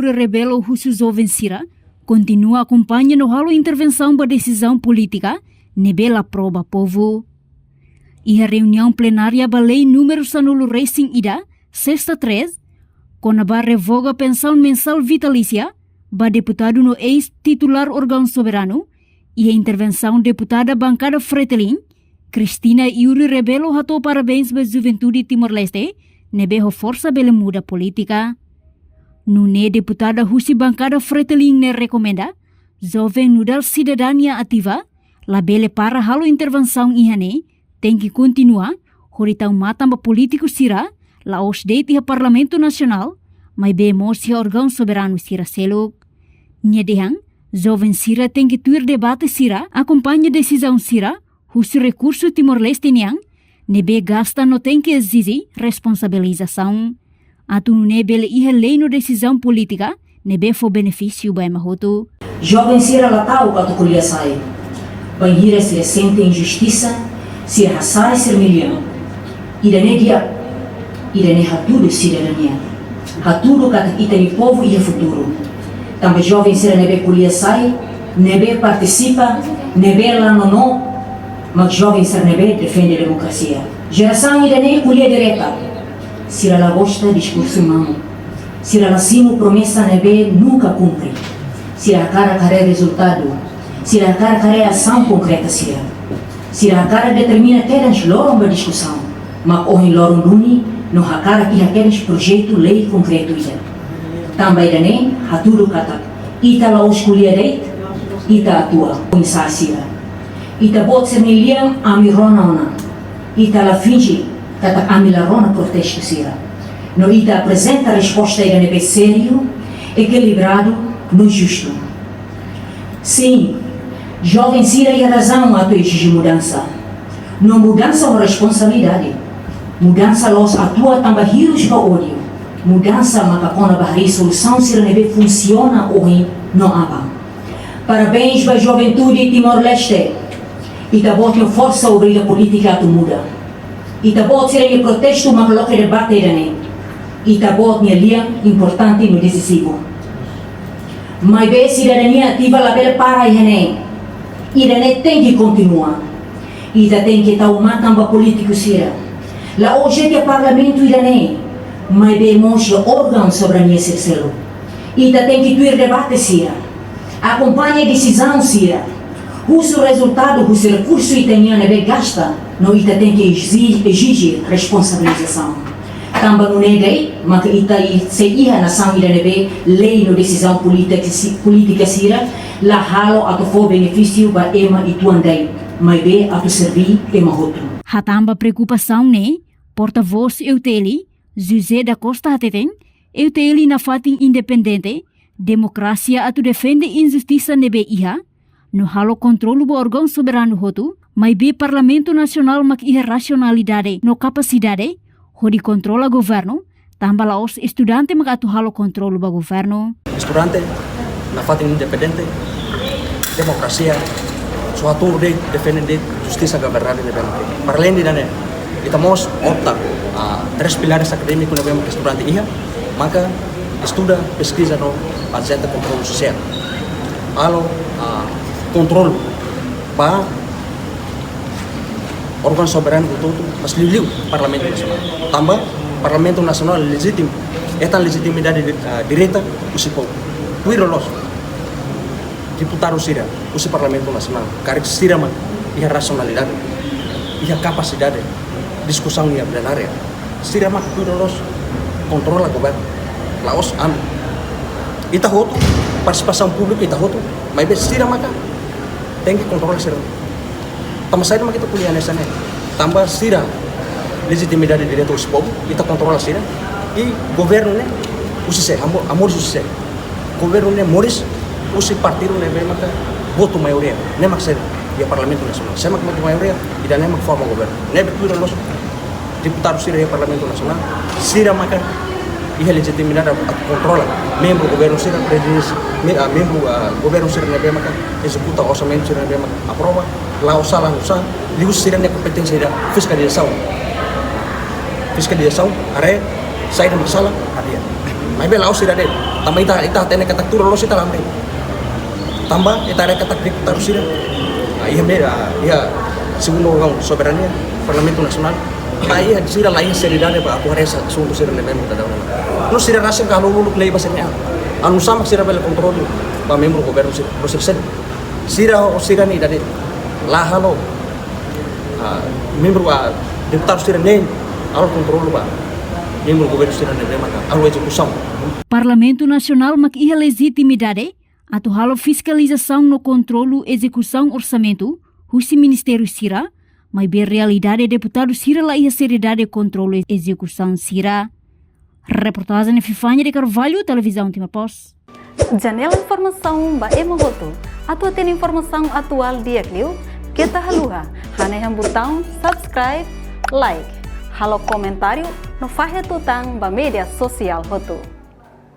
Yuri Rebelo Jovem Sira continua acompanhando a intervenção da decisão política nebela prova povo. E a reunião plenária da lei número Sanulu Racing Ida, sexta 3, com a revoga pensão mensal vitalícia, ba deputado no ex-titular órgão soberano, e a intervenção deputada bancada Fretelin, Cristina Yuri Rebelo hatou parabéns ba juventude Timor-Leste, nebeho força bela muda política. Nune deputada Husi bancada Fretelin ne recomenda, jovem nudal cidadania ativa, la bele para halo intervenção ihane, tem que continuar, horitão matamba político sira, la osdate ha Parlamento Nacional, mas bemos ha órgão soberano sira seluk. Nyedehang, jovem sira tem que tuir debate sira, acompanha decisão sira, Husi recurso Timor-Leste niang, nebe gasta no tem que exigir responsabilização. Atu nebe ihe lei no decisão política, nebe fo benefício ba mahoto. Jovem sira latau kato kuliah sai. Banhira se sente injustiça, se raçai ser milhão. Irane dia, irane hatudo cidadania. Hatudo kata itani povo e futuro. Também jovem sira nebe kuliah sai, nebe participa, nebe lá no mas jovem Sarnebe defende a democracia. Geração Irane colher direta. Se ela gosta, discurso humano. Se ela assina promessa Nebe, nunca cumpre. Se ela cara resultado. Se ela cara ação concreta. Se ela cara determina terem lorum da discussão. Mas hoje lorum duni, não há cara que aqueles projeto lei concreto. Também Irane, hatudo kata. Ita la escolher deit, ita atua. Começar sira. Ita bot semiliam amirona ona. Ita la finge kata amilarona protesto sira. No ita apresenta a resposta ida nebe sério, equilibrado, no justo. Sim, jovem sira e a razão a exigir mudança. Não mudança ou responsabilidade. Mudança los atua também hiros para ódio. Mudança macacona barri solução sira nebe funciona hoje no aba. Parabéns para a juventude Timor-Leste. Ita bot força obriga política a muda. Ita bot ser o protesto mas logo debate irane. Ita bot linha importante no decisivo. Mas bem cidadania ativa la bela para irane. Irane tem que continuar. Ita tem que estar matando político sira. La hoje é parlamento irane. Mas bem mostra órgão soberania selo. Ita tem que ter debate sira. Acompanha a decisão sira. O resultado, o recurso italiano é gasta, não ita tem que exigir responsabilização. Também não é lei, mas ita se ia nação ida nebe lei no decisão política sira, la halo a for benefício ba ema e tuandai, mas be a tu servir ema outro. Hatamba preocupação né, porta-voz Euteli, José da Costa Hateten, Euteli na fatin independente, democracia a tu defende injustiça nebe iha, no halo controle do órgão soberano hotu, mas be Parlamento Nacional mak ihe racionalidade no capacidade, hodi controla governo, tambah la os estudante mak atu halo controle do governo. Estudante, na fatin independente, democracia, suatu de defende justiça governada de Bangladesh. Para além de dane, estamos opta a três pilares acadêmicos na bem estudante iha, maka estuda, pesquisa no agenda controle social. Halo controle para órgão soberano itu mas liu Parlamento Nasional. Tambah Parlamento Nasional legitim, eta legitimidade direta usi povo. Tuiro los deputado sira usi Parlamento Nasional. Karek sira man iha racionalidade, iha capacidade, discussão iha plenária. Sira man tuiro los controla governo. Laos am. Ita hotu participação pública ita hotu, mas be sira maka tem que controlar sira. Tambah saya kita kuliah di sana. Tambah sira legitimidade direta os povo, kita controla sira. E governo né, usi se amor usi se. Governo né moris usi partido né bem maka voto maioria, né mak ser dia Parlamento Nasional. Saya mak maioria e da né mak forma governo. Né betul los deputados sira dia Parlamento Nasional. Sira maka iha legitimidade controla membro governo sira presidente membro governo sira né bem maka executa orçamento sira bem maka aprova lá o salah usa liu sira né competência da fiscalização are sai da masalah ada. Mas bela o sira dele Tambah ita tene katak tu lolos ita lambe. Tambah ita ada katak deputado sira. Ia segundo ngau soberania Parlamento Nasional. Iya sira lain seriedade ba aku haresa sungu sira le membro da no sira rasa kalau luluk lei basenya. Anu sama sira bela kontrol ba membro governo sira. Sira ni dari lahalo membro deputado sira nem alo kontrol ba membro governo sira ne maka alo execução. Parlamento Nacional mak iha legitimidade atau halo fiscalização no controlo execução orçamento husi Ministério Sira, mas bem realidade deputado Sira lá iha seriedade controle execução Sira. Reportagem de Fifanya de Carvalho, Televisão Timor Pos. Janela informação ba emogoto. Atau tem informação atual dia kliu, kita haluha, haneham botão subscribe, like, halo comentário no fahe tutang ba media sosial hotu.